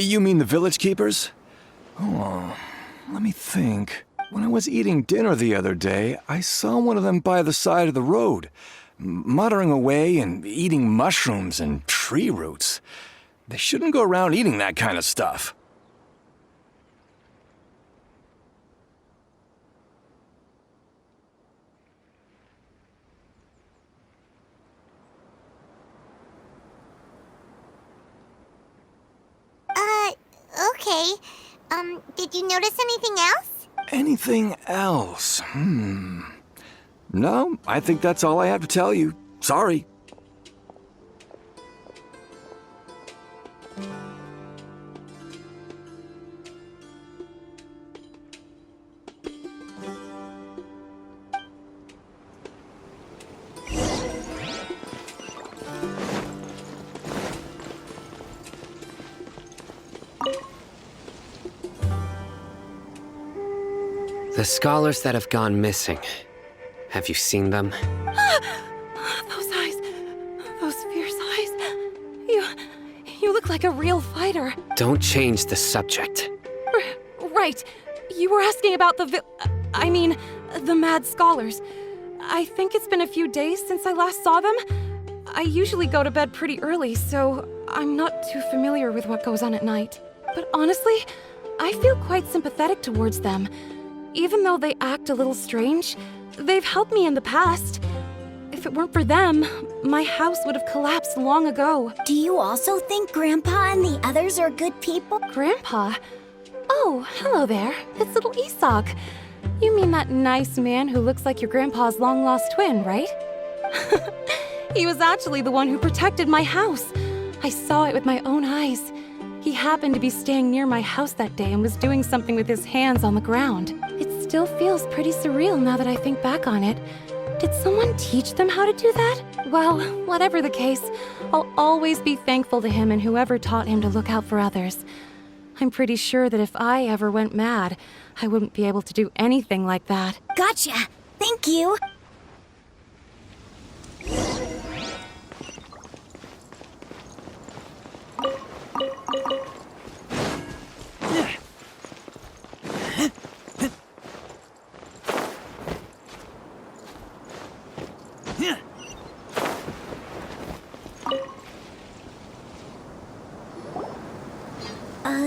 You mean the village keepers? Oh, let me think. When I was eating dinner the other day, I saw one of them by the side of the road, muttering away and eating mushrooms and tree roots. They shouldn't go around eating that kind of stuff. Okay. Did you notice anything else? Anything else? No, I think that's all I have to tell you. Sorry. The scholars that have gone missing. Have you seen them? Those eyes. Those fierce eyes. You look like a real fighter. Don't change the subject. Right. You were asking about the mad scholars. I think it's been a few days since I last saw them. I usually go to bed pretty early, so I'm not too familiar with what goes on at night. But honestly, I feel quite sympathetic towards them. Even though they act a little strange, they've helped me in the past. If it weren't for them, my house would have collapsed long ago. Do you also think Grandpa and the others are good people? Grandpa? Oh, hello there. It's little Isak. You mean that nice man who looks like your grandpa's long-lost twin, right? He was actually the one who protected my house. I saw it with my own eyes. He happened to be staying near my house that day and was doing something with his hands on the ground. It still feels pretty surreal now that I think back on it. Did someone teach them how to do that? Well, whatever the case, I'll always be thankful to him and whoever taught him to look out for others. I'm pretty sure that if I ever went mad, I wouldn't be able to do anything like that. Gotcha. Thank you.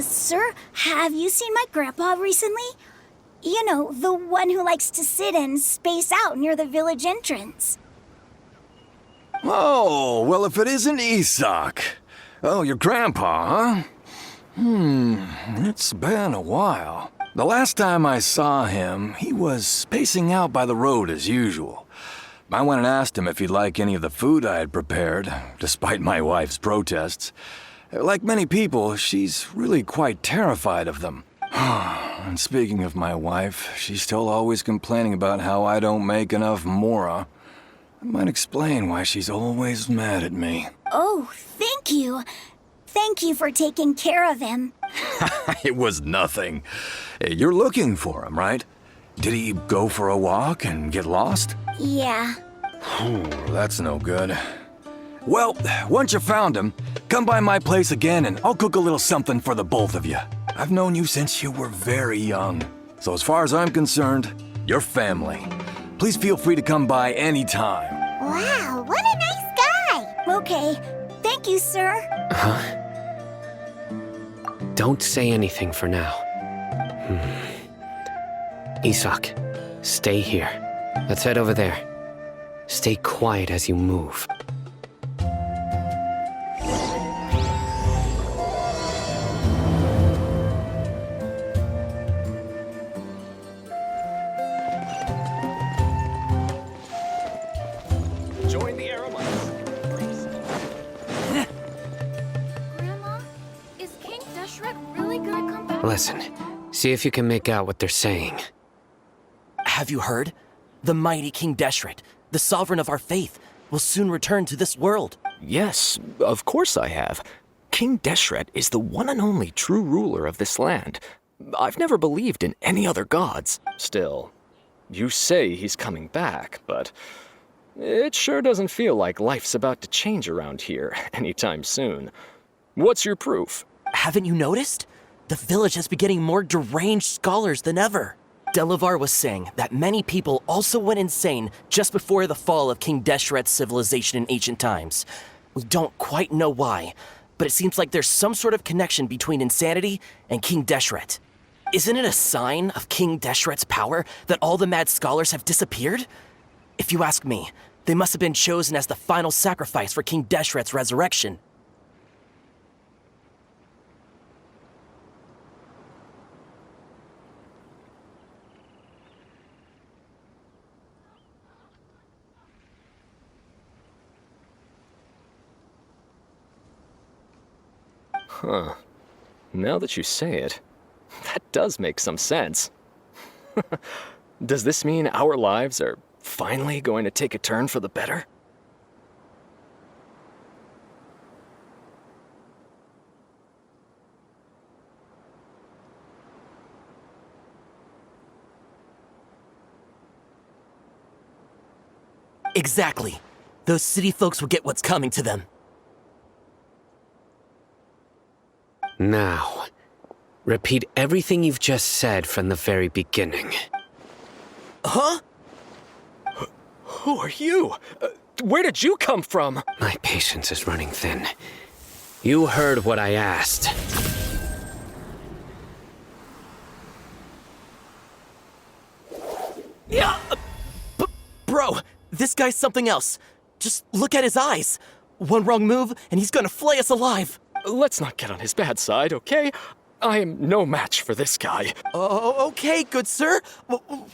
Sir, have you seen my grandpa recently? You know, the one who likes to sit and space out near the village entrance. Oh, well, if it isn't Isak. Oh, your grandpa, huh? It's been a while. The last time I saw him, he was spacing out by the road as usual. I went and asked him if he'd like any of the food I had prepared, despite my wife's protests. Like many people, she's really quite terrified of them. And speaking of my wife, she's still always complaining about how I don't make enough mora. That might explain why she's always mad at me. Oh, thank you. Thank you for taking care of him. It was nothing. You're looking for him, right? Did he go for a walk and get lost? Yeah. That's no good. Well, once you found him, come by my place again and I'll cook a little something for the both of you. I've known you since you were very young. So as far as I'm concerned, you're family. Please feel free to come by anytime. Wow, what a nice guy. Okay, thank you, sir. Huh? Don't say anything for now. Isak, stay here. Let's head over there. Stay quiet as you move. Join the Aromites. Grandma, is King Deshret really gonna come back? Listen, see if you can make out what they're saying. Have you heard? The mighty King Deshret, the sovereign of our faith, will soon return to this world. Yes, of course I have. King Deshret is the one and only true ruler of this land. I've never believed in any other gods. Still, you say he's coming back, but it sure doesn't feel like life's about to change around here anytime soon. What's your proof? Haven't you noticed? The village has been getting more deranged scholars than ever. Delavar was saying that many people also went insane just before the fall of King Deshret's civilization in ancient times. We don't quite know why, but it seems like there's some sort of connection between insanity and King Deshret. Isn't it a sign of King Deshret's power that all the mad scholars have disappeared? If you ask me, they must have been chosen as the final sacrifice for King Deshret's resurrection. Huh. Now that you say it, that does make some sense. Does this mean our lives are finally going to take a turn for the better? Exactly. Those city folks will get what's coming to them. Now, repeat everything you've just said from the very beginning. Huh? Who are you? Where did you come from? My patience is running thin. You heard what I asked. Yeah! Bro, this guy's something else. Just look at his eyes. One wrong move, and he's gonna flay us alive. Let's not get on his bad side, okay? I am no match for this guy. Oh, okay, good sir.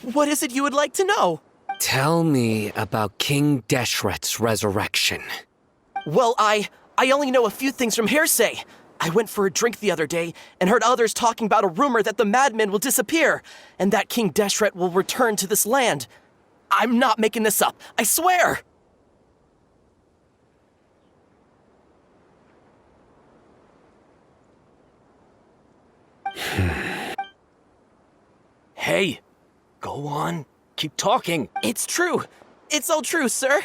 What is it you would like to know? Tell me about King Deshret's resurrection. Well, I only know a few things from hearsay. I went for a drink the other day and heard others talking about a rumor that the madmen will disappear and that King Deshret will return to this land. I'm not making this up, I swear! Hey, go on. Keep talking. It's true. It's all true, sir.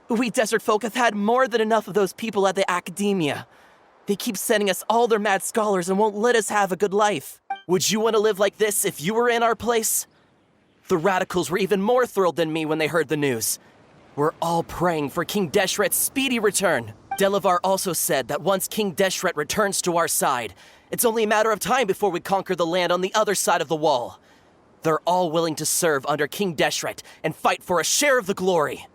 We desert folk have had more than enough of those people at the academia. They keep sending us all their mad scholars and won't let us have a good life. Would you want to live like this if you were in our place? The radicals were even more thrilled than me when they heard the news. We're all praying for King Deshret's speedy return. Delavar also said that once King Deshret returns to our side, it's only a matter of time before we conquer the land on the other side of the wall. They're all willing to serve under King Deshret and fight for a share of the glory.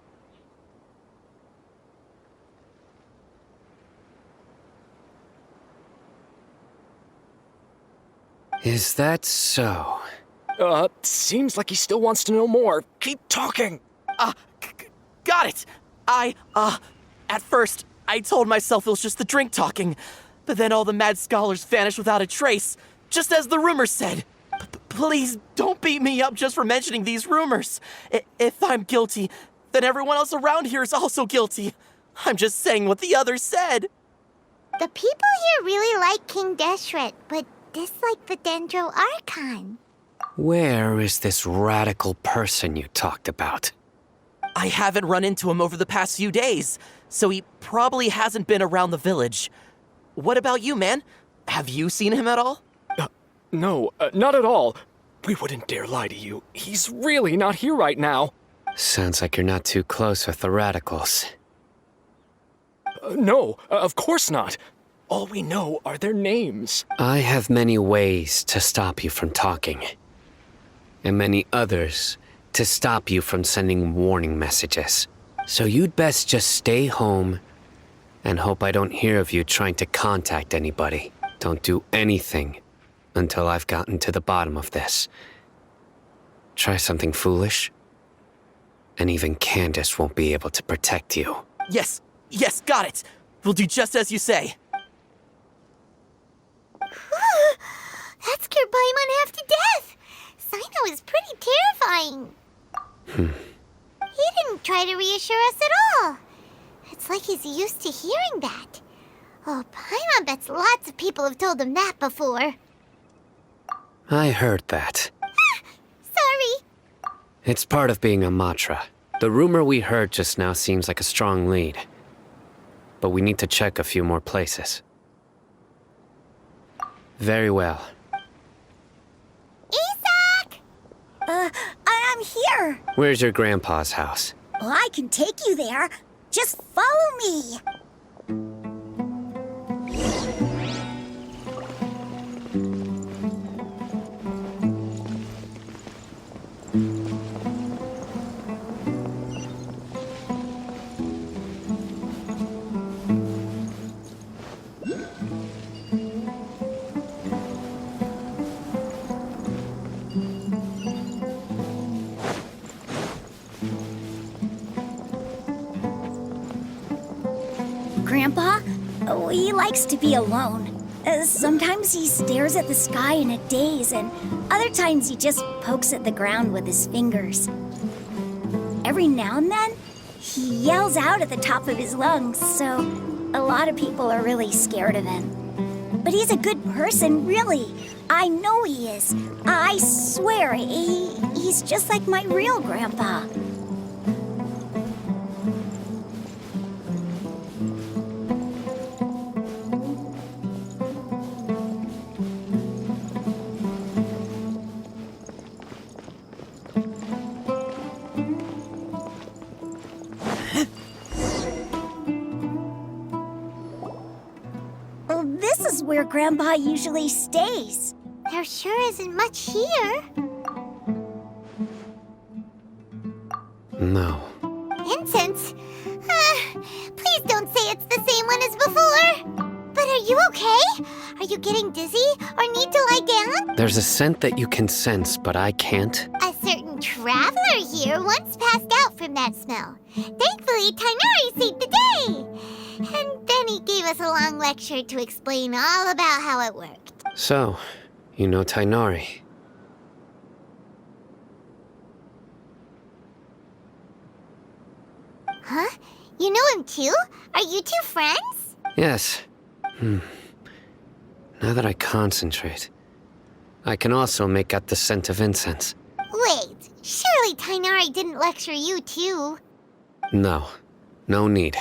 Is that so? Seems like he still wants to know more. Keep talking. Got it! At first, I told myself it was just the drink talking, but then all the mad scholars vanished without a trace, just as the rumors said. Please don't beat me up just for mentioning these rumors. If I'm guilty, then everyone else around here is also guilty. I'm just saying what the others said. The people here really like King Deshret, but dislike the Dendro Archon. Where is this radical person you talked about? I haven't run into him over the past few days, so he probably hasn't been around the village. What about you, man? Have you seen him at all? No, not at all. We wouldn't dare lie to you. He's really not here right now. Sounds like you're not too close with the radicals. No, of course not. All we know are their names. I have many ways to stop you from talking. And many others to stop you from sending warning messages. So you'd best just stay home and hope I don't hear of you trying to contact anybody. Don't do anything until I've gotten to the bottom of this. Try something foolish, and even Candace won't be able to protect you. Yes, got it. We'll do just as you say. That scared Paimon half to death. Sino is pretty terrifying. He didn't try to reassure us at all. It's like he's used to hearing that. Oh, Paimon bets lots of people have told him that before. I heard that. Sorry. It's part of being a Matra. The rumor we heard just now seems like a strong lead. But we need to check a few more places. Very well. Isak! I'm here. Where's your grandpa's house? Well, I can take you there. Just follow me. Grandpa, he likes to be alone. Sometimes he stares at the sky in a daze, and other times he just pokes at the ground with his fingers. Every now and then, he yells out at the top of his lungs, so a lot of people are really scared of him. But he's a good person, really. I know he is. I swear, he's just like my real grandpa. This is where Grandpa usually stays. There sure isn't much here. No. Incense? Please don't say it's the same one as before. But are you okay? Are you getting dizzy or need to lie down? There's a scent that you can sense, but I can't. A certain traveler here once passed out from that smell. Thankfully, Tainari saved the day. And then he gave us a long lecture to explain all about how it worked. So, you know Tainari. Huh? You know him too? Are you two friends? Yes. Now that I concentrate, I can also make out the scent of incense. Wait, surely Tainari didn't lecture you too. No. No need.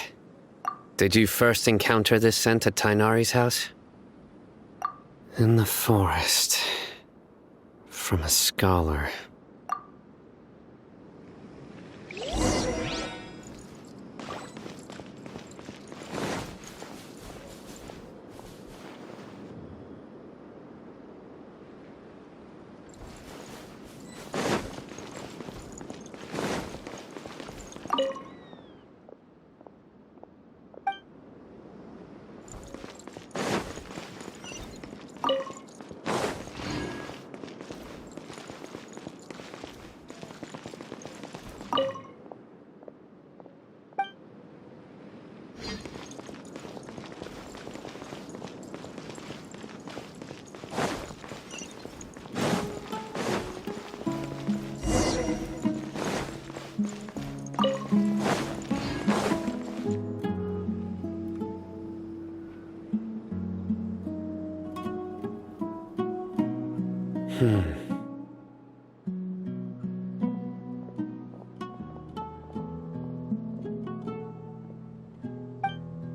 Did you first encounter this scent at Tainari's house? In the forest. From a scholar.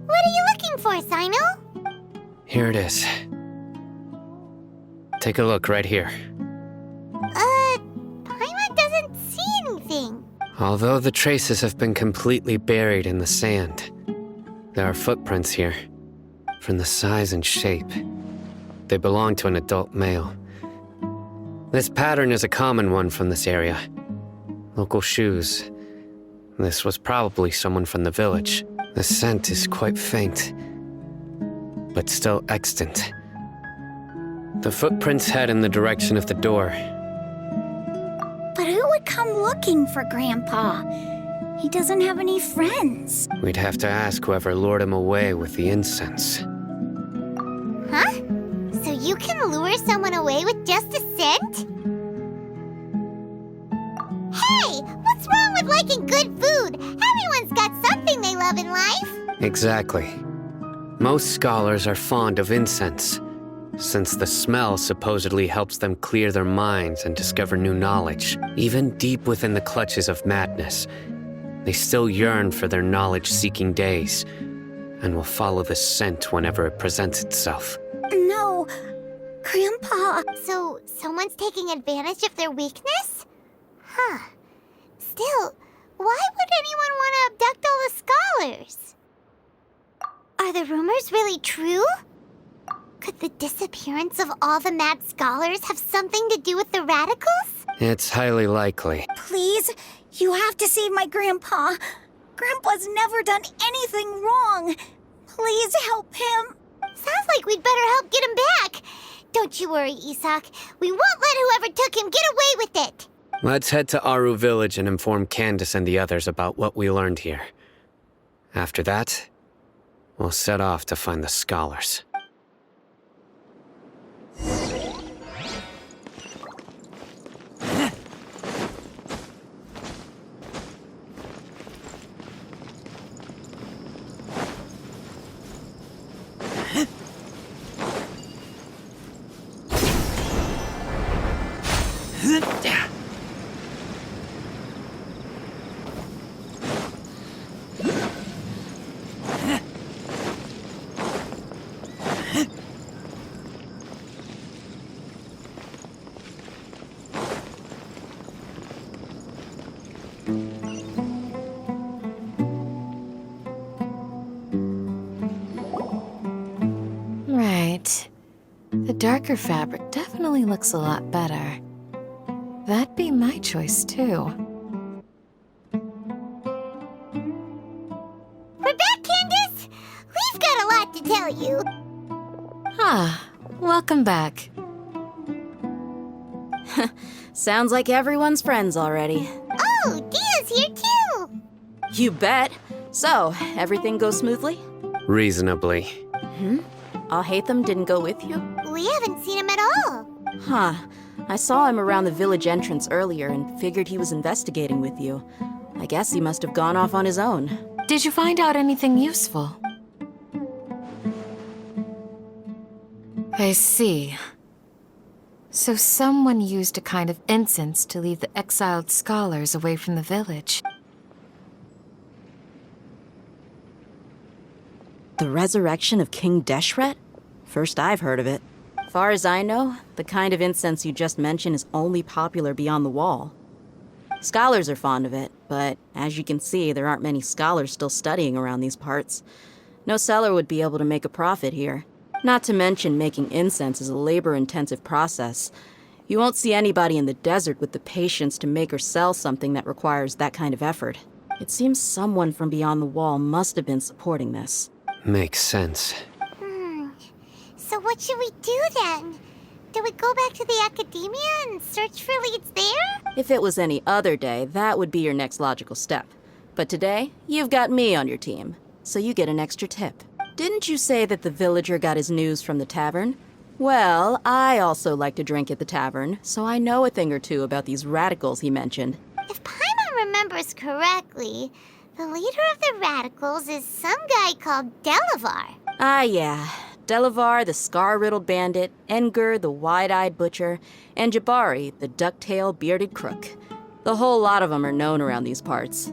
What are you looking for, Sino? Here it is. Take a look right here. Paimon doesn't see anything. Although the traces have been completely buried in the sand, there are footprints here. From the size and shape, they belong to an adult male. This pattern is a common one from this area. Local shoes. This was probably someone from the village. The scent is quite faint, but still extant. The footprints head in the direction of the door. But who would come looking for Grandpa? He doesn't have any friends. We'd have to ask whoever lured him away with the incense. Huh? So you can lure someone away with just a scent? Hey! What's wrong with liking good food? Everyone's got something they love in life. Exactly. Most scholars are fond of incense, since the smell supposedly helps them clear their minds and discover new knowledge. Even deep within the clutches of madness, they still yearn for their knowledge-seeking days, and will follow the scent whenever it presents itself. No, Grandpa. So, someone's taking advantage of their weakness? Huh. Still, why would anyone want to abduct all the scholars? Are the rumors really true? Could the disappearance of all the mad scholars have something to do with the radicals? It's highly likely. Please, you have to save my grandpa. Grandpa's never done anything wrong. Please help him. Sounds like we'd better help get him back. Don't you worry, Isak. We won't let whoever took him get away with it. Let's head to Aru Village and inform Candace and the others about what we learned here. After that, we'll set off to find the scholars. Right. The darker fabric definitely looks a lot better. That'd be my choice, too. We're back, Candace! We've got a lot to tell you. Ah, welcome back. Sounds like everyone's friends already. Oh, Dia's here too! You bet. So, everything goes smoothly? Reasonably. Alhaitham didn't go with you? We haven't seen him at all. Huh. I saw him around the village entrance earlier and figured he was investigating with you. I guess he must have gone off on his own. Did you find out anything useful? I see. So someone used a kind of incense to lead the exiled scholars away from the village. The resurrection of King Deshret? First I've heard of it. Far as I know, the kind of incense you just mentioned is only popular beyond the wall. Scholars are fond of it, but as you can see, there aren't many scholars still studying around these parts. No seller would be able to make a profit here. Not to mention making incense is a labor-intensive process. You won't see anybody in the desert with the patience to make or sell something that requires that kind of effort. It seems someone from beyond the wall must have been supporting this. Makes sense. So what should we do then? Do we go back to the academia and search for leads there? If it was any other day, that would be your next logical step. But today, you've got me on your team, so you get an extra tip. Didn't you say that the villager got his news from the tavern? Well, I also like to drink at the tavern, so I know a thing or two about these radicals he mentioned. If Paimon remembers correctly, the leader of the radicals is some guy called Delavar. Ah, yeah. Delavar, the scar-riddled bandit, Engur, the wide-eyed butcher, and Jabari, the duck-tailed bearded crook. The whole lot of them are known around these parts.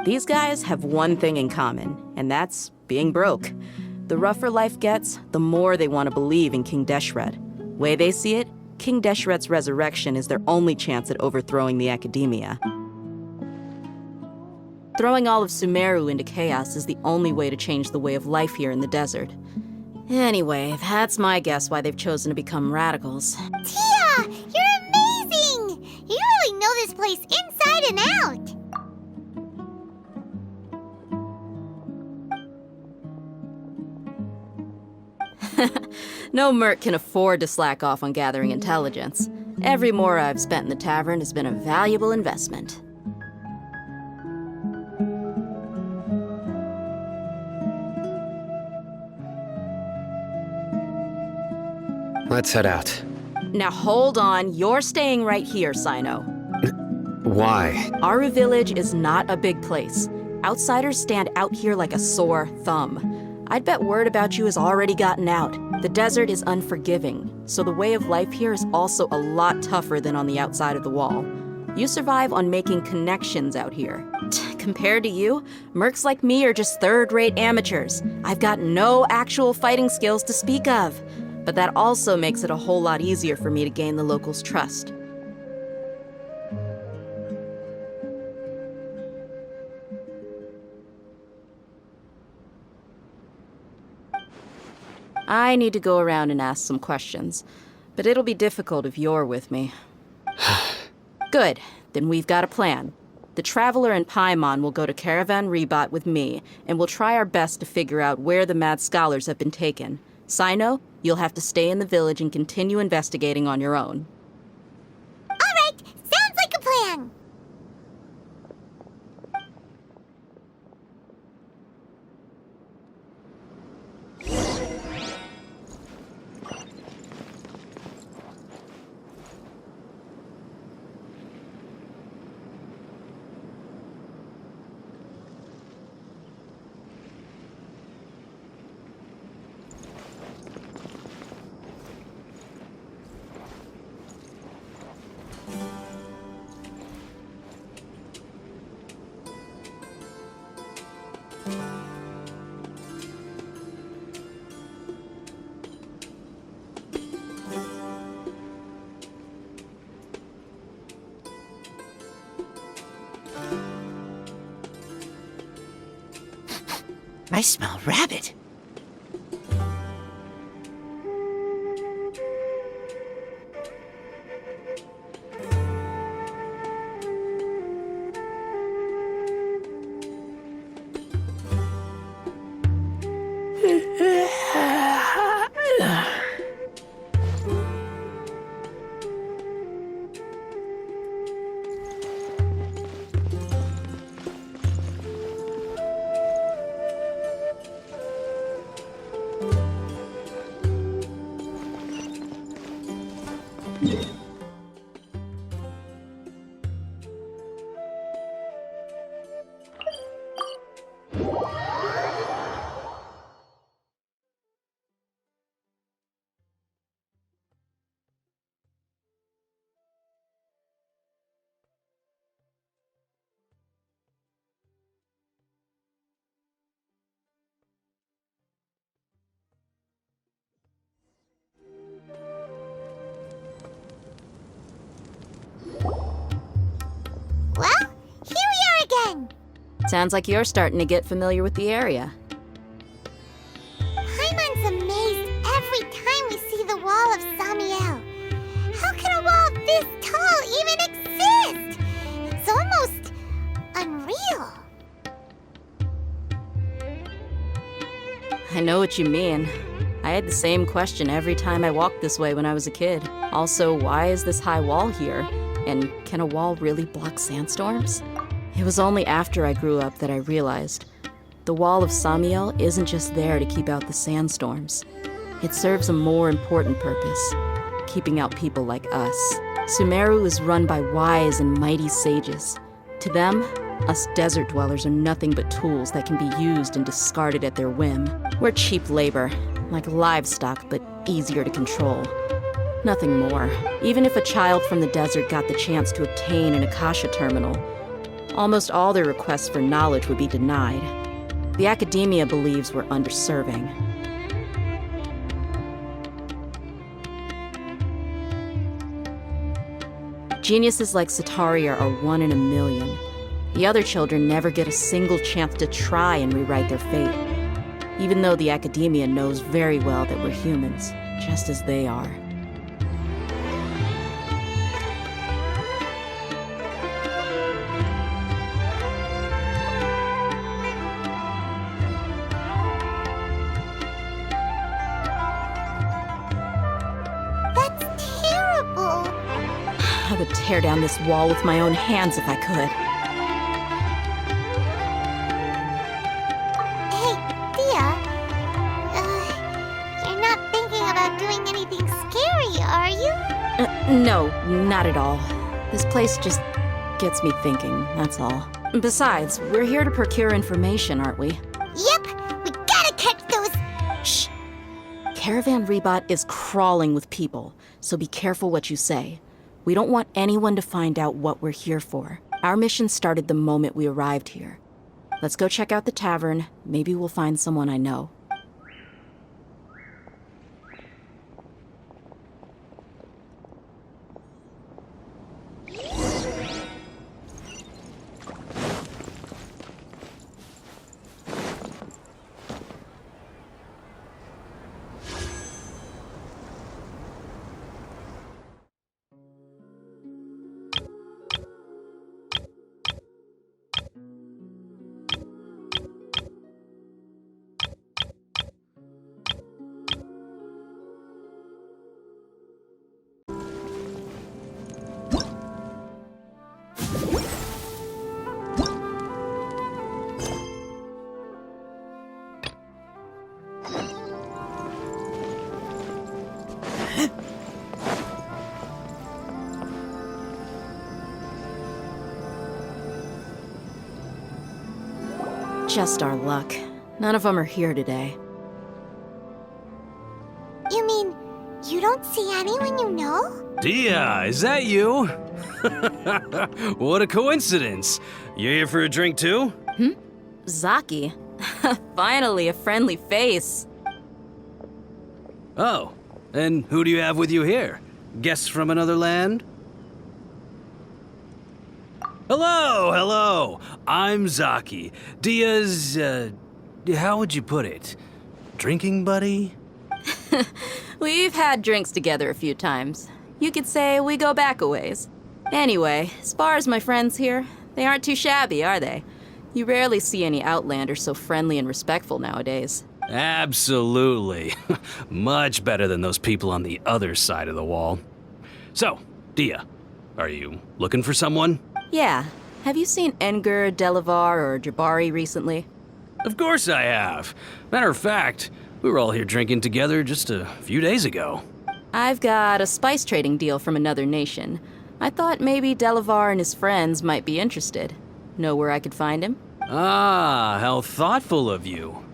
These guys have one thing in common, and that's being broke. The rougher life gets, the more they want to believe in King Deshret. Way they see it, King Deshret's resurrection is their only chance at overthrowing the academia. Throwing all of Sumeru into chaos is the only way to change the way of life here in the desert. Anyway, that's my guess why they've chosen to become radicals. Tia, you're amazing! You really know this place inside and out. No merc can afford to slack off on gathering intelligence. Every more I've spent in the tavern has been a valuable investment. Let's head out. Now hold on, you're staying right here, Sino. Why? Aru Village is not a big place. Outsiders stand out here like a sore thumb. I'd bet word about you has already gotten out. The desert is unforgiving, so the way of life here is also a lot tougher than on the outside of the wall. You survive on making connections out here. Compared to you, mercs like me are just third-rate amateurs. I've got no actual fighting skills to speak of. But that also makes it a whole lot easier for me to gain the locals' trust. I need to go around and ask some questions, but it'll be difficult if you're with me. Good, then we've got a plan. The Traveler and Paimon will go to Caravan Rebot with me, and we'll try our best to figure out where the Mad Scholars have been taken. Sino, you'll have to stay in the village and continue investigating on your own. All right, sounds like a plan. I smell rabbit. Well, here we are again. Sounds like you're starting to get familiar with the area. Paimon's amazed every time we see the wall of Samiel. How can a wall this tall even exist? It's almost unreal. I know what you mean. I had the same question every time I walked this way when I was a kid. Also, why is this high wall here? And can a wall really block sandstorms? It was only after I grew up that I realized the Wall of Samiel isn't just there to keep out the sandstorms. It serves a more important purpose, keeping out people like us. Sumeru is run by wise and mighty sages. To them, us desert dwellers are nothing but tools that can be used and discarded at their whim. We're cheap labor, like livestock, but easier to control. Nothing more. Even if a child from the desert got the chance to obtain an Akasha terminal, almost all their requests for knowledge would be denied. The academia believes we're underserving. Geniuses like Sataria are one in a million. The other children never get a single chance to try and rewrite their fate, even though the academia knows very well that we're humans, just as they are. I would tear down this wall with my own hands if I could. Hey, Thea. You're not thinking about doing anything scary, are you? No, not at all. This place just gets me thinking, that's all. Besides, we're here to procure information, aren't we? Yep, we gotta catch those. Shh! Caravan Rebot is crawling with people, so be careful what you say. We don't want anyone to find out what we're here for. Our mission started the moment we arrived here. Let's go check out the tavern. Maybe we'll find someone I know. Just our luck. None of them are here today. You mean, you don't see anyone you know? Dia, is that you? What a coincidence. You here for a drink too? Zaki. Finally, a friendly face. Oh, and who do you have with you here? Guests from another land? Hello, hello. I'm Zaki. Dia's, how would you put it? Drinking buddy? We've had drinks together a few times. You could say we go back a ways. Anyway, as far as my friends here, they aren't too shabby, are they? You rarely see any Outlanders so friendly and respectful nowadays. Absolutely. Much better than those people on the other side of the wall. So, Dia, are you looking for someone? Yeah. Have you seen Enger, Delavar, or Jabari recently? Of course I have. Matter of fact, we were all here drinking together just a few days ago. I've got a spice trading deal from another nation. I thought maybe Delavar and his friends might be interested. Know where I could find him? Ah, how thoughtful of you.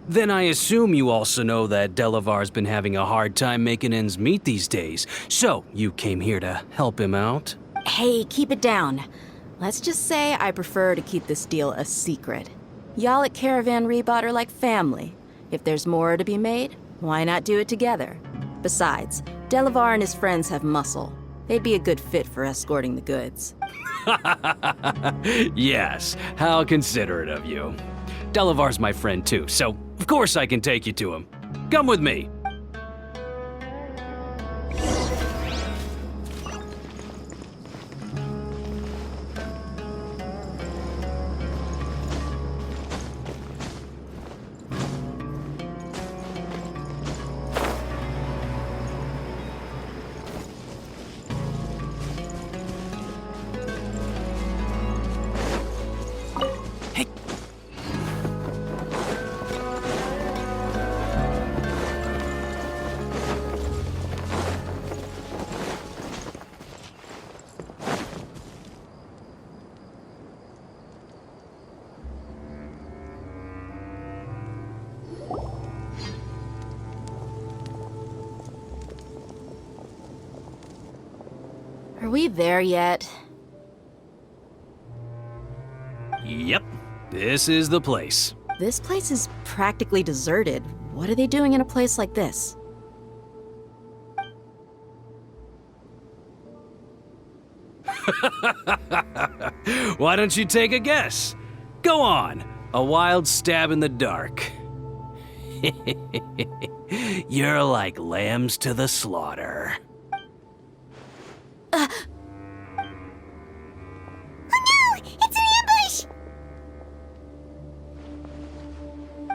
Then I assume you also know that Delavar's been having a hard time making ends meet these days, so you came here to help him out? Hey, keep it down. Let's just say I prefer to keep this deal a secret. Y'all at Caravan Rebot are like family. If there's more to be made, why not do it together? Besides, Delavar and his friends have muscle. They'd be a good fit for escorting the goods. Yes, how considerate of you. Delavar's my friend too, so of course I can take you to him. Come with me. Are we there yet? Yep, this is the place. This place is practically deserted. What are they doing in a place like this? Why don't you take a guess? Go on, a wild stab in the dark. You're like lambs to the slaughter. Oh no! It's an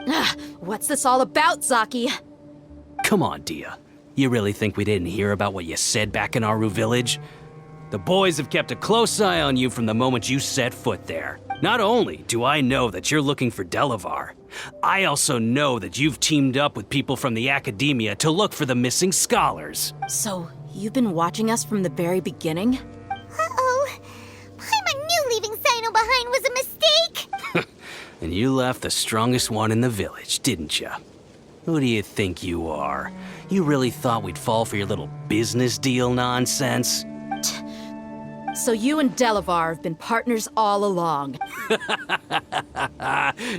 ambush! What's this all about, Zaki? Come on, Dia. You really think we didn't hear about what you said back in Aru Village? The boys have kept a close eye on you from the moment you set foot there. Not only do I know that you're looking for Delavar, I also know that you've teamed up with people from the Academia to look for the missing scholars. So, you've been watching us from the very beginning? Uh-oh. Paimon knew leaving Sino behind was a mistake! And you left the strongest one in the village, didn't you? Who do you think you are? You really thought we'd fall for your little business deal nonsense? So you and Delavar have been partners all along.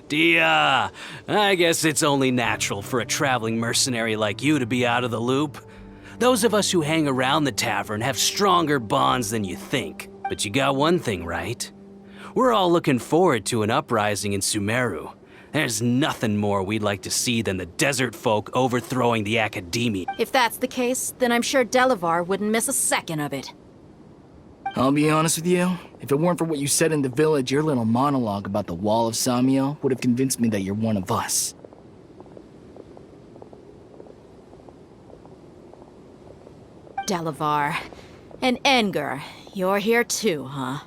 Dia, I guess it's only natural for a traveling mercenary like you to be out of the loop. Those of us who hang around the tavern have stronger bonds than you think. But you got one thing right. We're all looking forward to an uprising in Sumeru. There's nothing more we'd like to see than the desert folk overthrowing the Academia. If that's the case, then I'm sure Delavar wouldn't miss a second of it. I'll be honest with you, if it weren't for what you said in the village, your little monologue about the Wall of Samiel would have convinced me that you're one of us. Delavar. And Enger, you're here too, huh?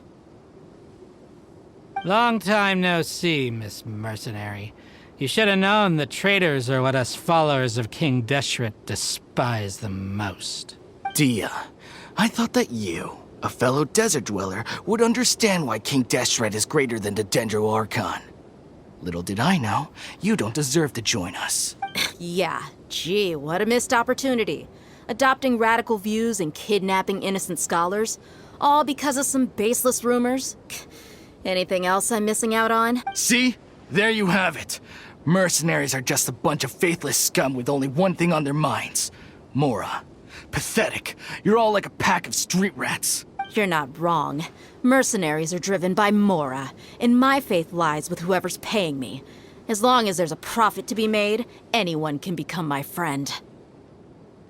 Long time no see, Miss Mercenary. You should have known the traitors are what us followers of King Deshret despise the most. Dia, I thought that you, a fellow desert dweller, would understand why King Deshret is greater than the Dendro Archon. Little did I know, you don't deserve to join us. Yeah, gee, what a missed opportunity. Adopting radical views and kidnapping innocent scholars, all because of some baseless rumors. Anything else I'm missing out on? See? There you have it. Mercenaries are just a bunch of faithless scum with only one thing on their minds. Mora. Pathetic. You're all like a pack of street rats. You're not wrong. Mercenaries are driven by Mora, and my faith lies with whoever's paying me. As long as there's a profit to be made, anyone can become my friend.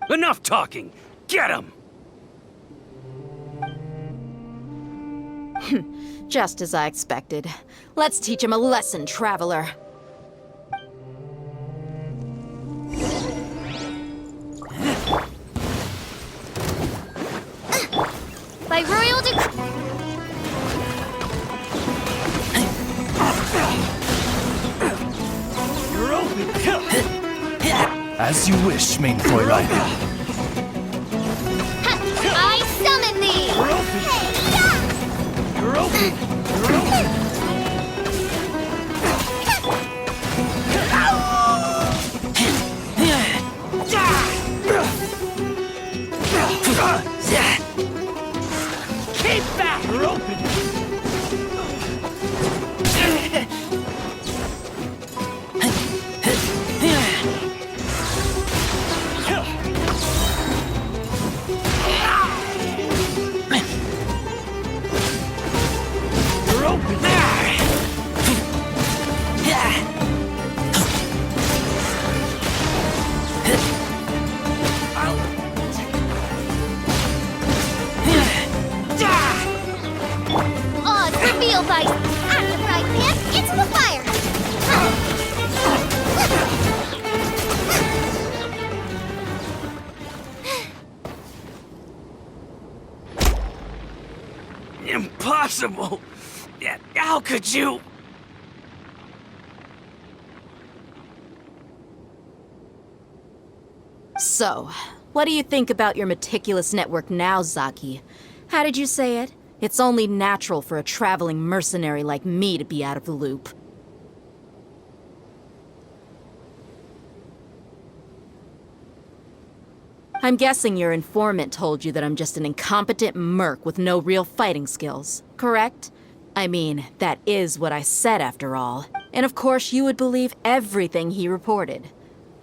Enough talking! Get him! Just as I expected. Let's teach him a lesson, traveler. By royal decree. As you wish, main Fräulein. I summon thee! Keep back! You're open! Oz, reveal thy at the fried pan into the fire! Impossible! How could you? So, what do you think about your meticulous network now, Zaki? How did you say it? It's only natural for a traveling mercenary like me to be out of the loop. I'm guessing your informant told you that I'm just an incompetent merc with no real fighting skills, correct? I mean, that is what I said after all. And of course you would believe everything he reported.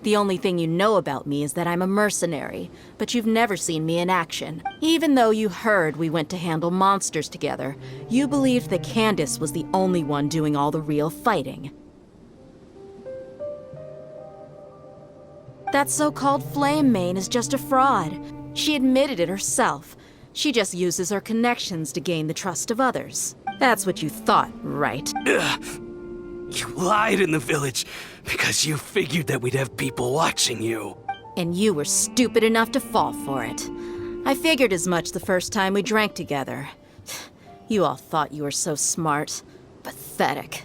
The only thing you know about me is that I'm a mercenary, but you've never seen me in action. Even though you heard we went to handle monsters together, you believed that Candace was the only one doing all the real fighting. That so-called Flame Mane is just a fraud. She admitted it herself. She just uses her connections to gain the trust of others. That's what you thought, right? You lied in the village because you figured that we'd have people watching you. And you were stupid enough to fall for it. I figured as much the first time we drank together. You all thought you were so smart. Pathetic.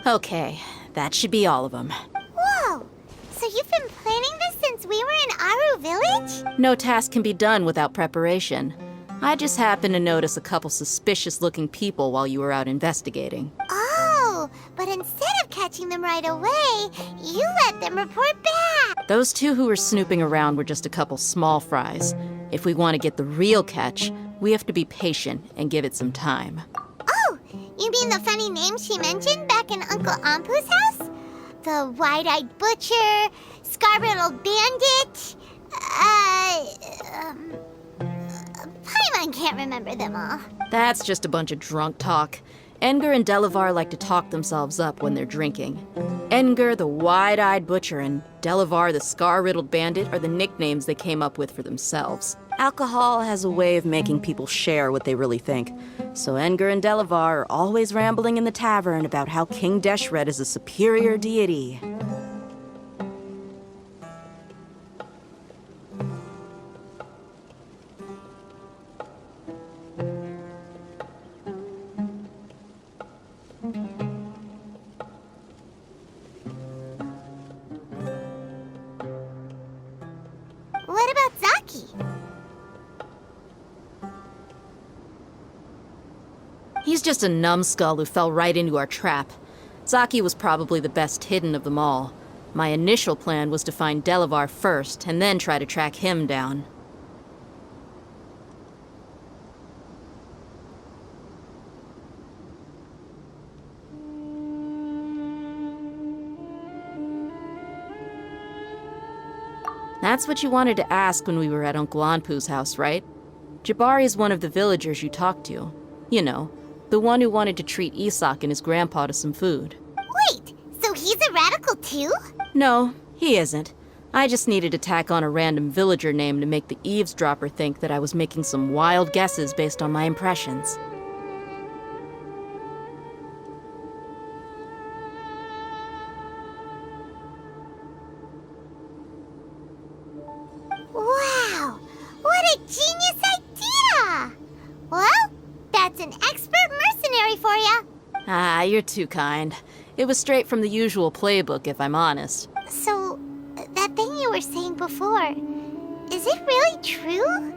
Okay, that should be all of them. Whoa! So you've been planning this since we were in Aru Village? No task can be done without preparation. I just happened to notice a couple suspicious-looking people while you were out investigating. Oh, but instead of catching them right away, you let them report back! Those two who were snooping around were just a couple small fries. If we want to get the real catch, we have to be patient and give it some time. Oh, you mean the funny name she mentioned back in Uncle Ampu's house? The wide-eyed butcher, scar-riddled bandit, Paimon can't remember them all. That's just a bunch of drunk talk. Edgar and Delavar like to talk themselves up when they're drinking. Edgar, the wide-eyed butcher, and Delavar, the scar-riddled bandit, are the nicknames they came up with for themselves. Alcohol has a way of making people share what they really think. So Edgar and Delavar are always rambling in the tavern about how King Deshret is a superior deity. What about Zaki? He's just a numbskull who fell right into our trap. Zaki was probably the best hidden of them all. My initial plan was to find Delavar first, and then try to track him down. That's what you wanted to ask when we were at Uncle Anpu's house, right? Jabari is one of the villagers you talked to. You know, the one who wanted to treat Isak and his grandpa to some food. Wait, so he's a radical too? No, he isn't. I just needed to tack on a random villager name to make the eavesdropper think that I was making some wild guesses based on my impressions. Wow, what a genius idea! Well, that's an expert mercenary for ya. Ah, you're too kind. It was straight from the usual playbook, if I'm honest. So, that thing you were saying before, is it really true?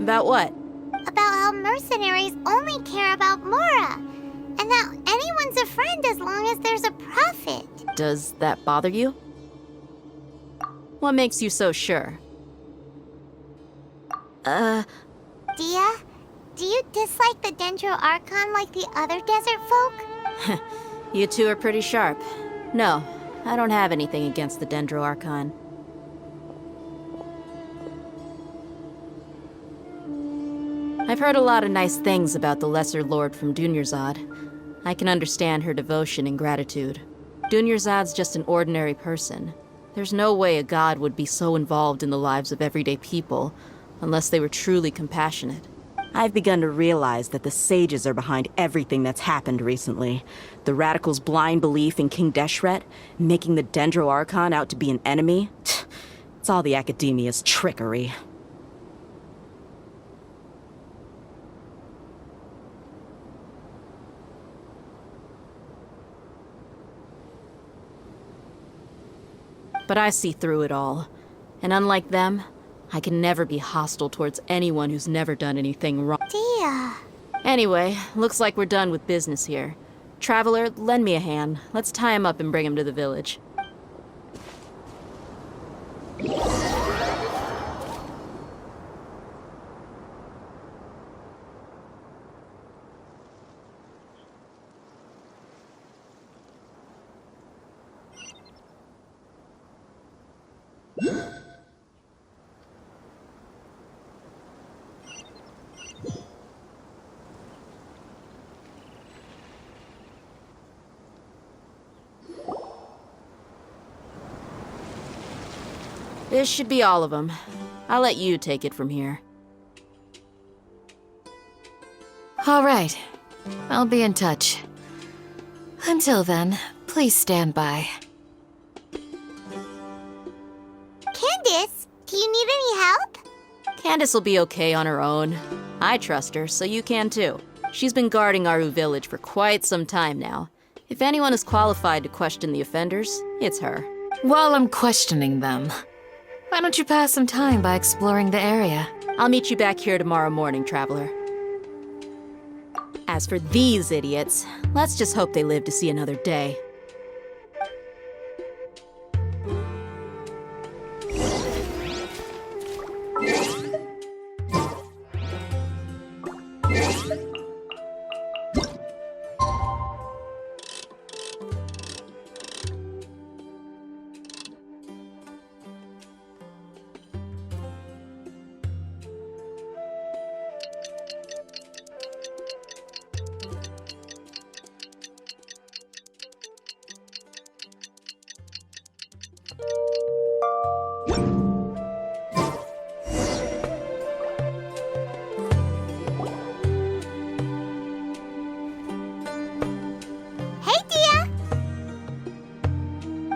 About what? About how mercenaries only care about Mora, and that anyone's a friend as long as there's a profit. Does that bother you? What makes you so sure? Dia, do you dislike the Dendro Archon like the other desert folk? You two are pretty sharp. No, I don't have anything against the Dendro Archon. I've heard a lot of nice things about the Lesser Lord from Dunyarzad. I can understand her devotion and gratitude. Dunyarzad's just an ordinary person. There's no way a god would be so involved in the lives of everyday people, unless they were truly compassionate. I've begun to realize that the sages are behind everything that's happened recently. The radicals' blind belief in King Deshret, making the Dendro Archon out to be an enemy. It's all the academia's trickery. But I see through it all. And unlike them, I can never be hostile towards anyone who's never done anything wrong. Dia. Anyway, looks like we're done with business here. Traveler, lend me a hand. Let's tie him up and bring him to the village. This should be all of them. I'll let you take it from here. All right. I'll be in touch. Until then, please stand by. Candace, do you need any help? Candace will be okay on her own. I trust her, so you can too. She's been guarding Aru Village for quite some time now. If anyone is qualified to question the offenders, it's her. While I'm questioning them, why don't you pass some time by exploring the area? I'll meet you back here tomorrow morning, Traveler. As for these idiots, let's just hope they live to see another day. Hey, Dia!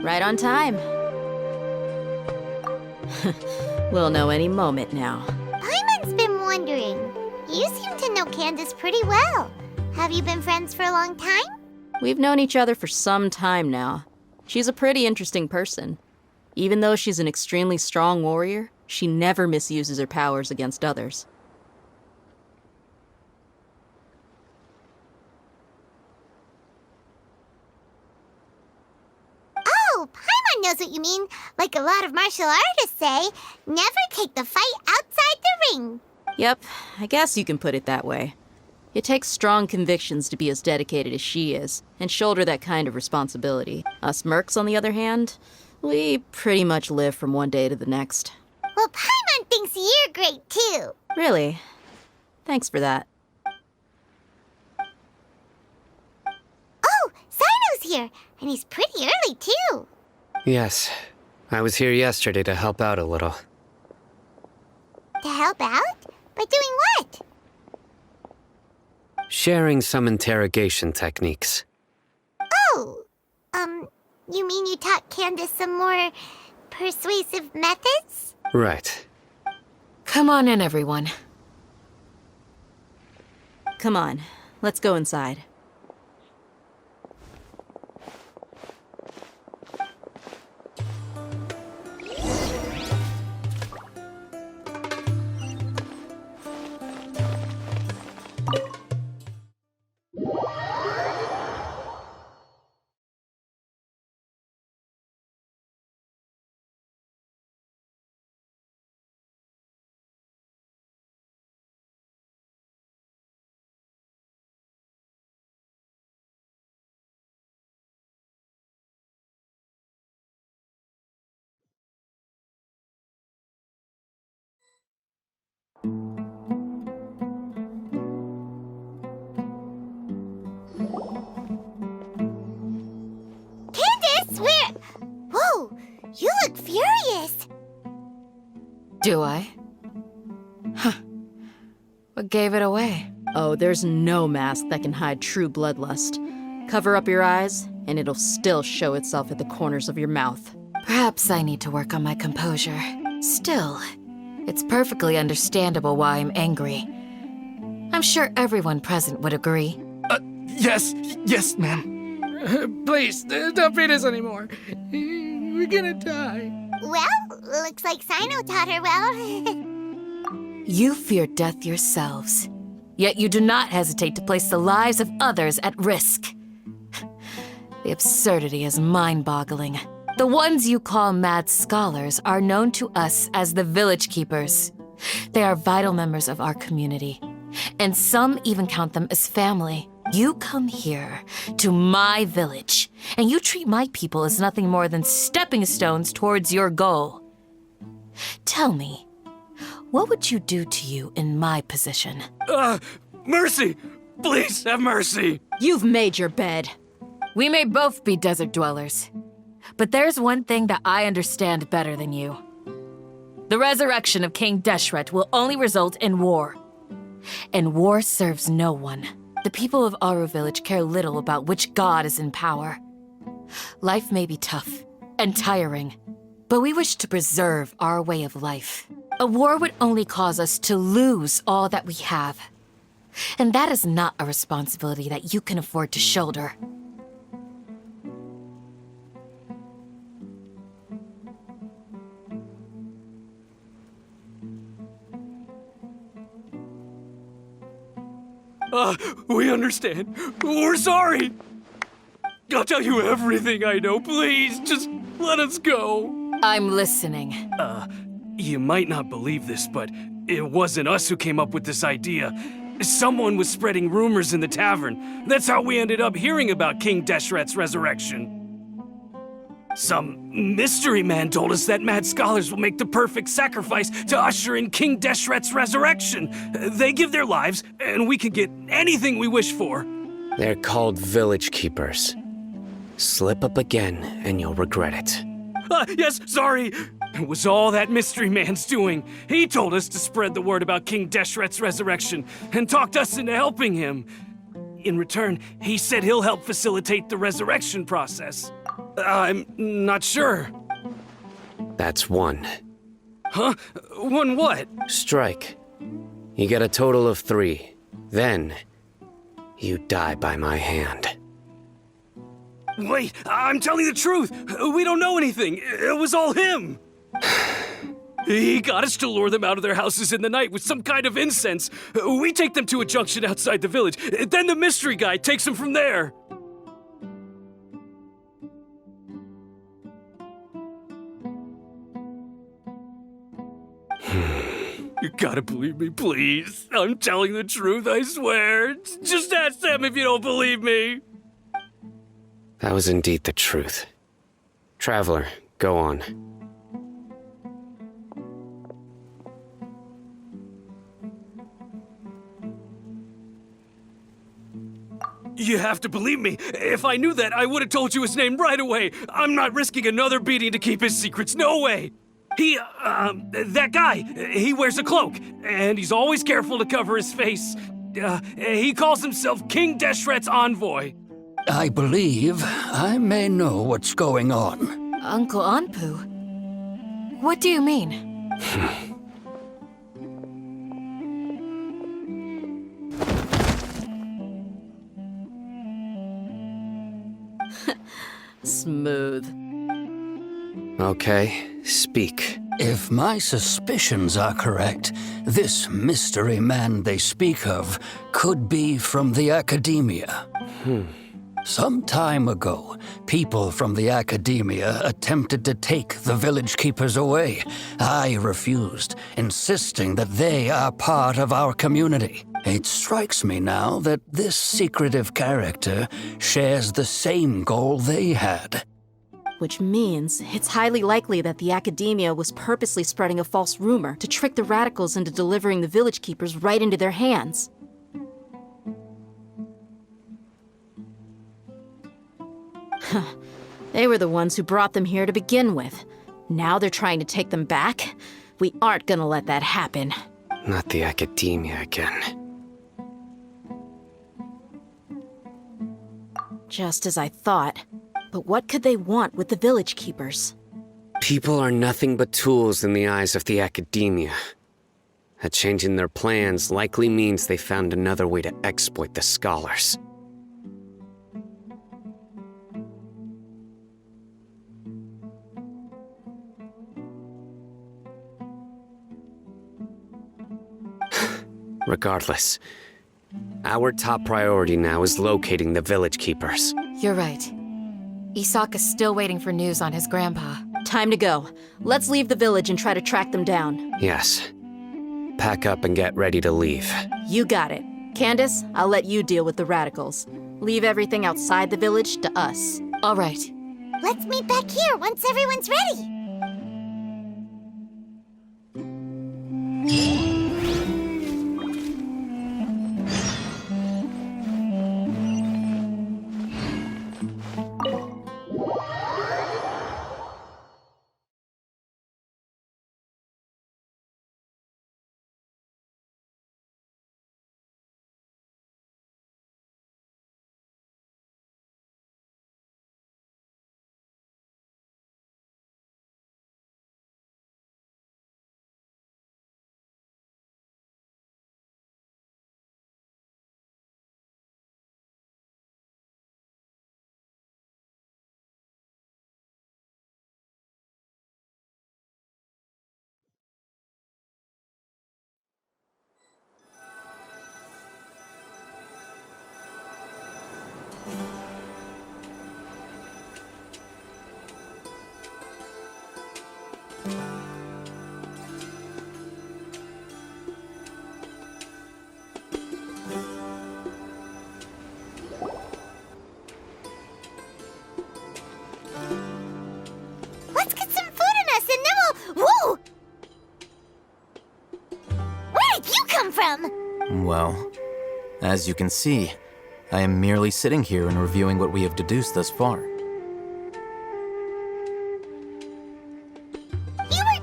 Right on time. We'll know any moment now. Paimon's been wondering. You seem to know Candace pretty well. Have you been friends for a long time? We've known each other for some time now. She's a pretty interesting person. Even though she's an extremely strong warrior, she never misuses her powers against others. Oh, Paimon knows what you mean. Like a lot of martial artists say, never take the fight outside the ring. Yep, I guess you can put it that way. It takes strong convictions to be as dedicated as she is, and shoulder that kind of responsibility. Us mercs, on the other hand, we pretty much live from one day to the next. Well, Paimon thinks you're great too. Really? Thanks for that. Oh, Sino's here, and he's pretty early too. Yes, I was here yesterday to help out a little. To help out? By doing what? Sharing some interrogation techniques. Oh, you mean you taught Candace some more persuasive methods? Right. Come on in, everyone. Come on, let's go inside. Candace, where? Whoa, you look furious. Do I? Huh. What gave it away? Oh, there's no mask that can hide true bloodlust. Cover up your eyes, and it'll still show itself at the corners of your mouth. Perhaps I need to work on my composure. Still, it's perfectly understandable why I'm angry. I'm sure everyone present would agree. Yes, ma'am. Please, don't beat us anymore. We're gonna die. Well, looks like Sino taught her well. You fear death yourselves, yet you do not hesitate to place the lives of others at risk. The absurdity is mind-boggling. The ones you call mad scholars are known to us as the Village Keepers. They are vital members of our community, and some even count them as family. You come here, to my village, and you treat my people as nothing more than stepping stones towards your goal. Tell me, what would you do to you in my position? Mercy! Please, have mercy! You've made your bed. We may both be desert dwellers, but there's one thing that I understand better than you. The resurrection of King Deshret will only result in war. And war serves no one. The people of Aru Village care little about which god is in power. Life may be tough and tiring, but we wish to preserve our way of life. A war would only cause us to lose all that we have. And that is not a responsibility that you can afford to shoulder. We understand. We're sorry. I'll tell you everything I know. Please, just let us go. I'm listening. You might not believe this, but it wasn't us who came up with this idea. Someone was spreading rumors in the tavern. That's how we ended up hearing about King Deshret's resurrection. Some mystery man told us that mad scholars will make the perfect sacrifice to usher in King Deshret's resurrection. They give their lives, and we can get anything we wish for. They're called Village Keepers. Slip up again, and you'll regret it. Yes, sorry. It was all that mystery man's doing. He told us to spread the word about King Deshret's resurrection and talked us into helping him. In return, he said he'll help facilitate the resurrection process. I'm not sure. That's one. Huh? One what? Strike. You get a total of 3. Then, you die by my hand. Wait, I'm telling the truth. We don't know anything. It was all him. He got us to lure them out of their houses in the night with some kind of incense. We take them to a junction outside the village. Then the mystery guy takes them from there. You gotta believe me, please. I'm telling the truth, I swear. Just ask them if you don't believe me. That was indeed the truth. Traveler, go on. You have to believe me. If I knew that, I would have told you his name right away. I'm not risking another beating to keep his secrets. No way. That guy, he wears a cloak, and he's always careful to cover his face. He calls himself King Deshret's envoy. I believe I may know what's going on. Uncle Anpu? What do you mean? Smooth. Okay, speak. If my suspicions are correct, this mystery man they speak of could be from the Academia. Some time ago, people from the Academia attempted to take the village keepers away. I refused, insisting that they are part of our community. It strikes me now that this secretive character shares the same goal they had. Which means it's highly likely that the Academia was purposely spreading a false rumor to trick the radicals into delivering the village keepers right into their hands. They were the ones who brought them here to begin with. Now they're trying to take them back? We aren't gonna let that happen. Not the Academia again. Just as I thought. But what could they want with the village keepers? People are nothing but tools in the eyes of the Academia. A change in their plans likely means they found another way to exploit the scholars. Regardless, our top priority now is locating the village keepers. You're right. Isak is still waiting for news on his grandpa. Time to go. Let's leave the village and try to track them down. Yes. Pack up and get ready to leave. You got it. Candace, I'll let you deal with the radicals. Leave everything outside the village to us. All right. Let's meet back here once everyone's ready. Let's get some food in us and then we'll... Whoa! Where did you come from? Well, as you can see, I am merely sitting here and reviewing what we have deduced thus far. You were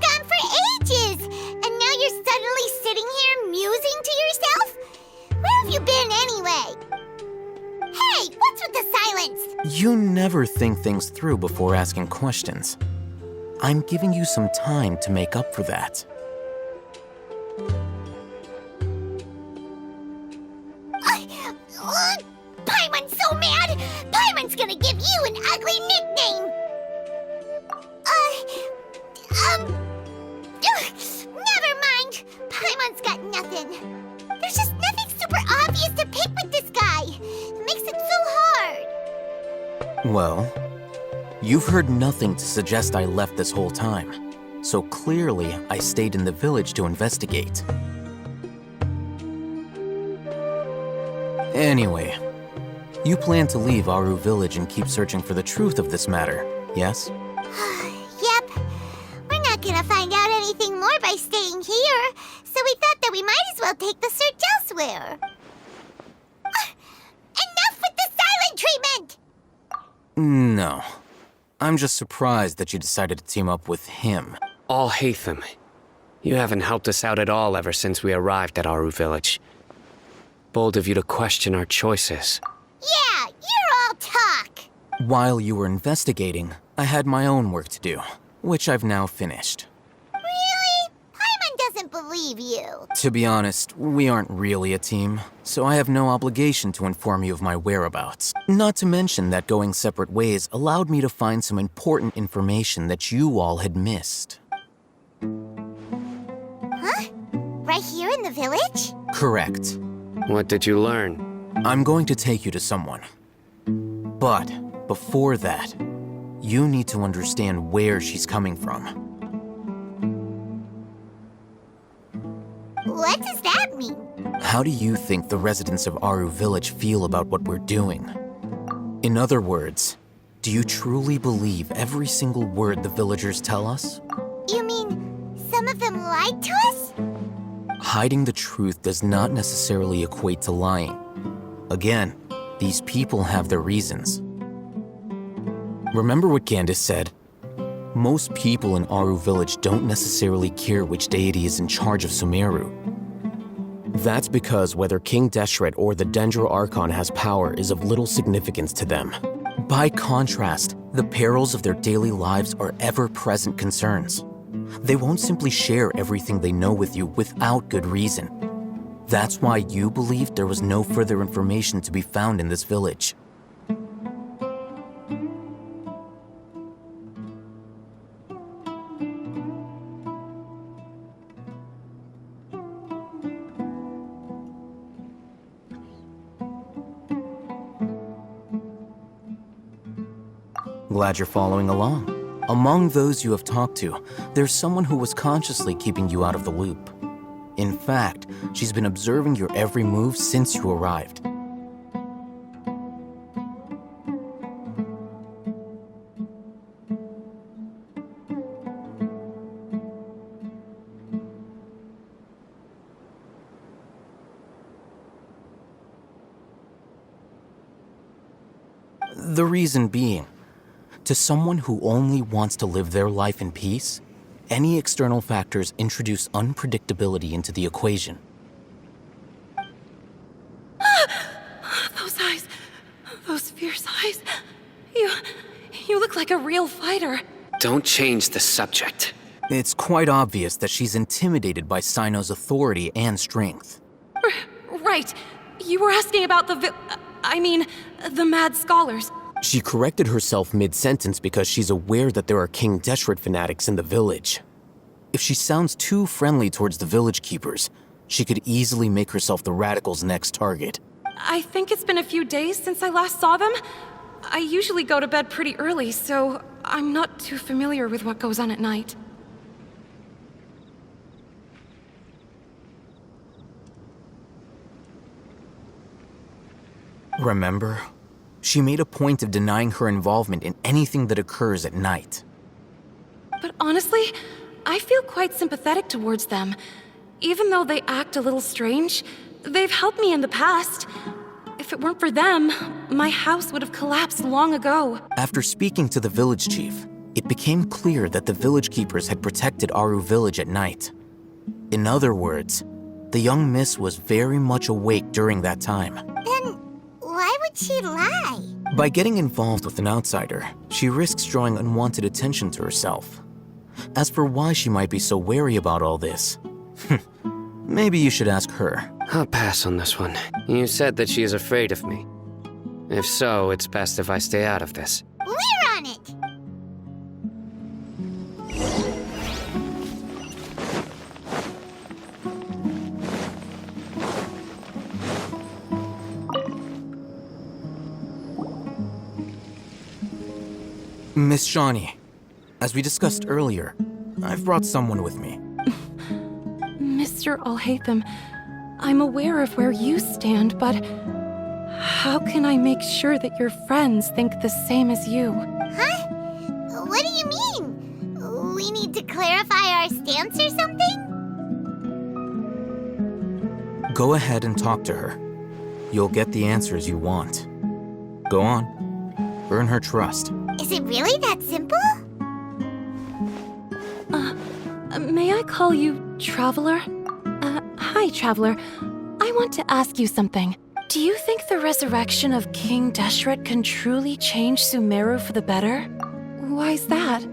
never think things through before asking questions. I'm giving you some time to make up for that. Paimon's so mad! Paimon's gonna give you an ugly nickname! Never mind. Paimon's got nothing. There's just nothing super obvious to pick with this guy. It makes it so hard. Well, you've heard nothing to suggest I left this whole time. So clearly, I stayed in the village to investigate. Anyway, you plan to leave Aru Village and keep searching for the truth of this matter, yes? Yep. We're not gonna find out anything more by staying here, so we thought that we might as well take the search elsewhere. Enough with the silent treatment! No. I'm just surprised that you decided to team up with him. Alhaitham, you haven't helped us out at all ever since we arrived at Aru Village. Bold of you to question our choices. Yeah, you're all talk! While you were investigating, I had my own work to do, which I've now finished. Really? Paimon doesn't believe you. To be honest, we aren't really a team, so I have no obligation to inform you of my whereabouts. Not to mention that going separate ways allowed me to find some important information that you all had missed. Huh? Right here in the village? Correct. What did you learn? I'm going to take you to someone. But before that, you need to understand where she's coming from. What does that mean? How do you think the residents of Aru Village feel about what we're doing? In other words, do you truly believe every single word the villagers tell us? You mean some of them lied to us? Hiding the truth does not necessarily equate to lying. Again, these people have their reasons. Remember what Candace said? Most people in Aru Village don't necessarily care which deity is in charge of Sumeru. That's because whether King Deshret or the Dendro Archon has power is of little significance to them. By contrast, the perils of their daily lives are ever-present concerns. They won't simply share everything they know with you without good reason. That's why you believed there was no further information to be found in this village. Glad you're following along. Among those you have talked to, there's someone who was consciously keeping you out of the loop. In fact, she's been observing your every move since you arrived. The reason being, to someone who only wants to live their life in peace, any external factors introduce unpredictability into the equation. Those eyes. Those fierce eyes. You look like a real fighter. Don't change the subject. It's quite obvious that she's intimidated by Sino's authority and strength. Right. You were asking about the Mad Scholars. She corrected herself mid-sentence because she's aware that there are King Deshret fanatics in the village. If she sounds too friendly towards the village keepers, she could easily make herself the Radicals' next target. I think it's been a few days since I last saw them. I usually go to bed pretty early, so I'm not too familiar with what goes on at night. Remember? She made a point of denying her involvement in anything that occurs at night. But honestly, I feel quite sympathetic towards them. Even though they act a little strange, they've helped me in the past. If it weren't for them, my house would have collapsed long ago. After speaking to the village chief, it became clear that the village keepers had protected Aru Village at night. In other words, the young miss was very much awake during that time. Then why would she lie? By getting involved with an outsider, she risks drawing unwanted attention to herself. As for why she might be so wary about all this, maybe you should ask her. I'll pass on this one. You said that she is afraid of me. If so, it's best if I stay out of this. We're on it! Miss Shawnee, as we discussed earlier, I've brought someone with me. Mr. Alhaitham, I'm aware of where you stand, but how can I make sure that your friends think the same as you? Huh? What do you mean? We need to clarify our stance or something? Go ahead and talk to her. You'll get the answers you want. Go on. Earn her trust. Is it really that simple? May I call you Traveler? Hi, Traveler. I want to ask you something. Do you think the resurrection of King Deshret can truly change Sumeru for the better? Why's that?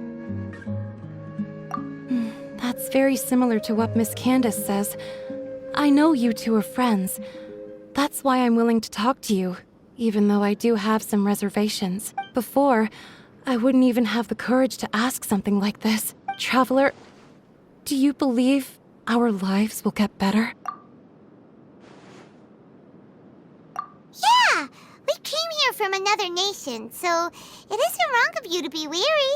That's very similar to what Miss Candace says. I know you two are friends. That's why I'm willing to talk to you, even though I do have some reservations. Before, I wouldn't even have the courage to ask something like this. Traveler, do you believe our lives will get better? Yeah! We came here from another nation, so it isn't wrong of you to be weary.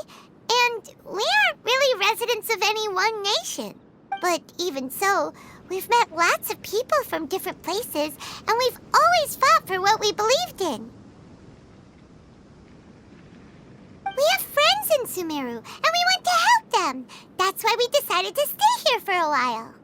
And we aren't really residents of any one nation. But even so, we've met lots of people from different places, and we've always fought for what we believed in. We have friends in Sumeru, and we want to help them. That's why we decided to stay here for a while.